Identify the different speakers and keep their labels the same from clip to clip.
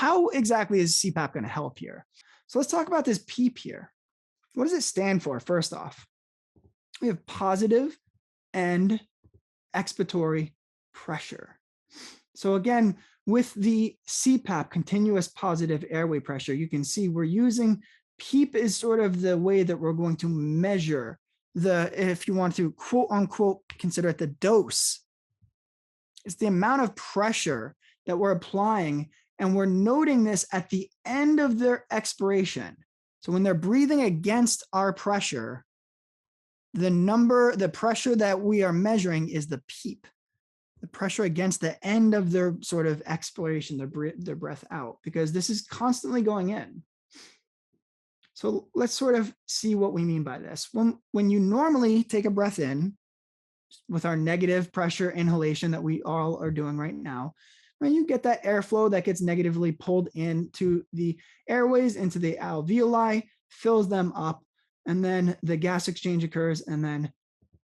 Speaker 1: how exactly is CPAP going to help here? So let's talk about this PEEP here. What does it stand for? First off, we have positive end expiratory pressure. So again, with the CPAP, continuous positive airway pressure, you can see we're using PEEP is sort of the way that we're going to measure the, if you want to quote unquote, consider it the dose. It's the amount of pressure that we're applying, and we're noting this at the end of their expiration. So when they're breathing against our pressure, the pressure that we are measuring is the PEEP, the pressure against the end of their sort of expiration, their breath out, because this is constantly going in. So let's sort of see what we mean by this. When you normally take a breath in with our negative pressure inhalation that we all are doing right now, when you get that airflow that gets negatively pulled into the airways, into the alveoli, fills them up, and then the gas exchange occurs, and then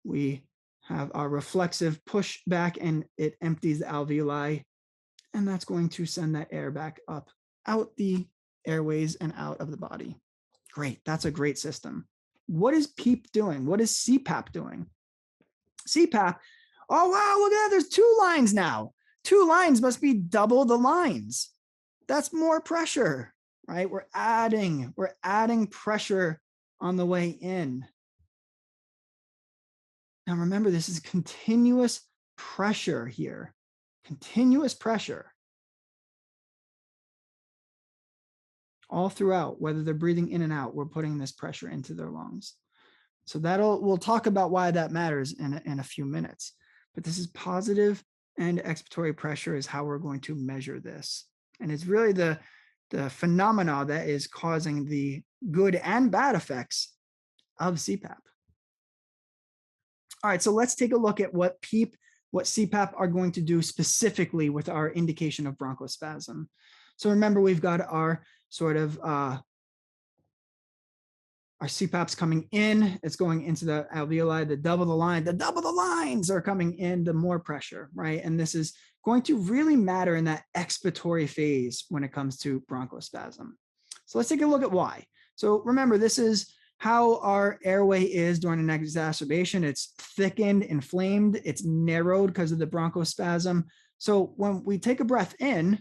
Speaker 1: we have our reflexive push back and it empties the alveoli, and that's going to send that air back up out the airways and out of the body. Great, that's a great system. What is PEEP doing? What is CPAP doing? CPAP, oh wow, look at that, there's 2 lines now. 2 lines must be double the lines. That's more pressure, right? We're adding pressure on the way in. Now remember, this is continuous pressure here, continuous pressure. All throughout, whether they're breathing in and out, we're putting this pressure into their lungs. So we'll talk about why that matters in a few minutes. But this is positive and expiratory pressure is how we're going to measure this. And it's really the phenomena that is causing the good and bad effects of CPAP. All right, so let's take a look at what PEEP, what CPAP are going to do specifically with our indication of bronchospasm. So remember, we've got our sort of our CPAP's coming in, it's going into the alveoli, the double the lines are coming in, the more pressure, right? And this is going to really matter in that expiratory phase when it comes to bronchospasm. So let's take a look at why. So remember, this is how our airway is during an exacerbation. It's thickened, inflamed, it's narrowed because of the bronchospasm. So when we take a breath in,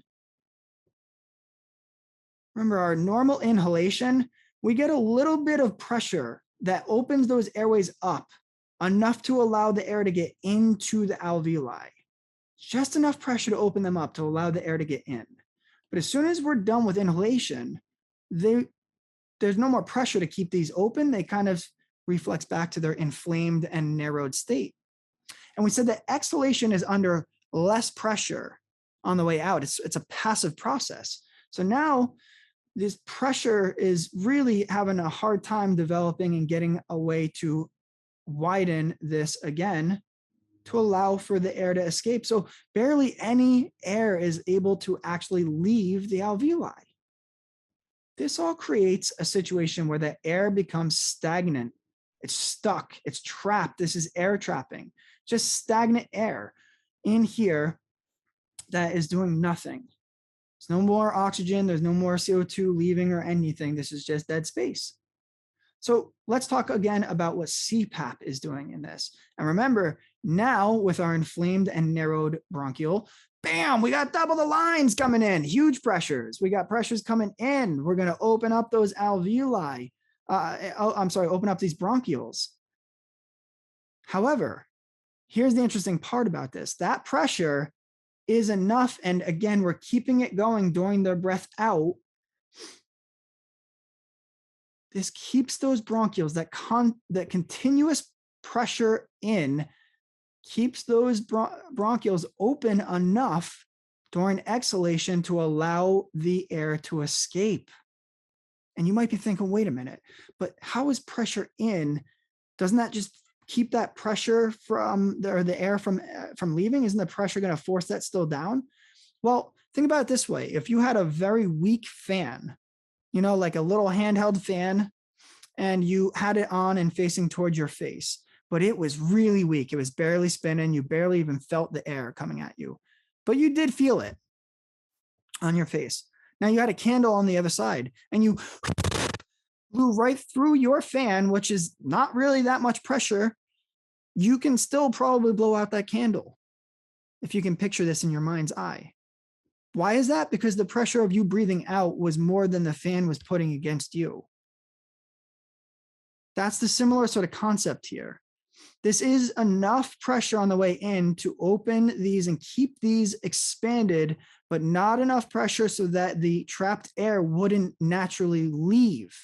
Speaker 1: remember our normal inhalation, we get a little bit of pressure that opens those airways up enough to allow the air to get into the alveoli. Just enough pressure to open them up to allow the air to get in. But as soon as we're done with inhalation, there's no more pressure to keep these open. They kind of reflex back to their inflamed and narrowed state. And we said that exhalation is under less pressure on the way out. It's a passive process. So now this pressure is really having a hard time developing and getting a way to widen this again to allow for the air to escape. So barely any air is able to actually leave the alveoli. This all creates a situation where the air becomes stagnant. It's stuck, it's trapped. This is air trapping, just stagnant air in here that is doing nothing. There's no more oxygen, there's no more CO2 leaving or anything. This is just dead space. So let's talk again about what CPAP is doing in this. And remember, now with our inflamed and narrowed bronchiole, bam, we got double the lines coming in, huge pressures. We got pressures coming in. We're going to open up those alveoli. Open up these bronchioles. However, here's the interesting part about this. That pressure is enough, and again, we're keeping it going during their breath out. This keeps those bronchioles, that continuous pressure in, keeps those bronchioles open enough during exhalation to allow the air to escape. And you might be thinking, wait a minute, but how is pressure in? Doesn't that just keep that pressure from the air from leaving? Isn't the pressure going to force that still down? Well, think about it this way. If you had a very weak fan, like a little handheld fan, and you had it on and facing towards your face, but it was really weak. It was barely spinning. You barely even felt the air coming at you, but you did feel it on your face. Now you had a candle on the other side and you blew right through your fan, which is not really that much pressure. You can still probably blow out that candle if you can picture this in your mind's eye. Why is that? Because the pressure of you breathing out was more than the fan was putting against you. That's the similar sort of concept here. This is enough pressure on the way in to open these and keep these expanded, but not enough pressure so that the trapped air wouldn't naturally leave,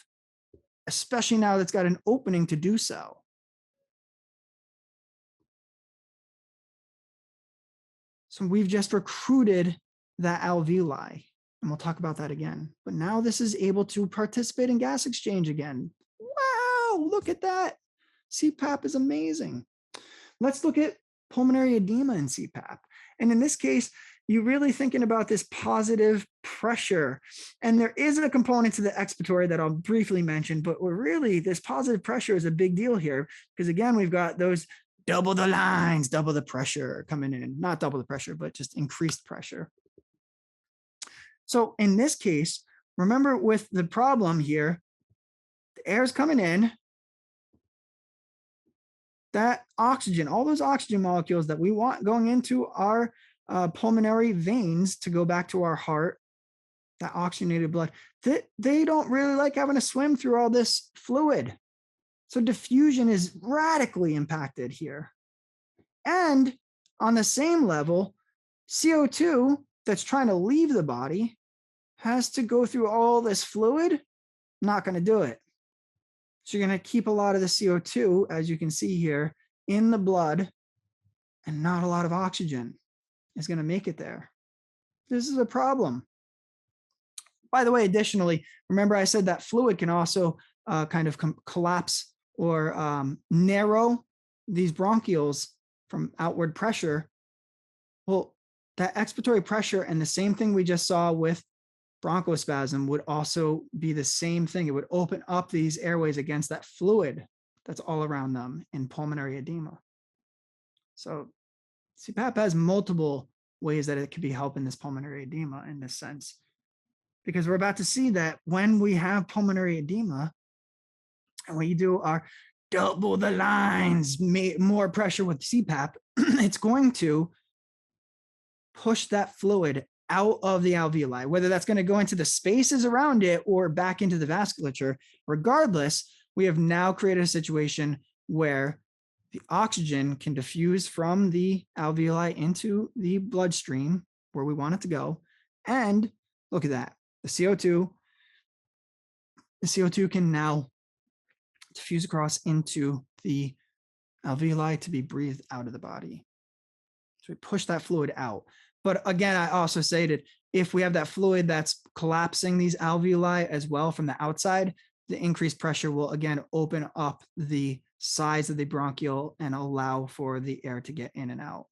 Speaker 1: especially now that's got an opening to do so. So we've just recruited that alveoli, and we'll talk about that again. But now this is able to participate in gas exchange again. Wow, look at that. CPAP is amazing. Let's look at pulmonary edema in CPAP. And in this case, you're really thinking about this positive pressure. And there is a component to the expiratory that I'll briefly mention, but we're really, this positive pressure is a big deal here because again, we've got those double the lines, double the pressure coming in, not double the pressure, but just increased pressure. So in this case, remember with the problem here, the air is coming in, that oxygen, all those oxygen molecules that we want going into our pulmonary veins to go back to our heart, that oxygenated blood, they don't really like having to swim through all this fluid. So diffusion is radically impacted here. And on the same level, CO2 that's trying to leave the body has to go through all this fluid, not going to do it. So you're going to keep a lot of the CO2, as you can see here, in the blood, and not a lot of oxygen is going to make it there. This is a problem. By the way, additionally, remember I said that fluid can also kind of collapse or narrow these bronchioles from outward pressure. Well, that expiratory pressure and the same thing we just saw with bronchospasm would also be the same thing. It would open up these airways against that fluid that's all around them in pulmonary edema. So CPAP has multiple ways that it could be helping this pulmonary edema in this sense, because we're about to see that when we have pulmonary edema and we do our double the lines, more pressure with CPAP, it's going to push that fluid out of the alveoli, whether that's going to go into the spaces around it or back into the vasculature. Regardless, we have now created a situation where the oxygen can diffuse from the alveoli into the bloodstream where we want it to go. And look at that, the CO2 can now diffuse across into the alveoli to be breathed out of the body. So we push that fluid out. But again, I also stated, if we have that fluid that's collapsing these alveoli as well from the outside, the increased pressure will again open up the sides of the bronchiole and allow for the air to get in and out.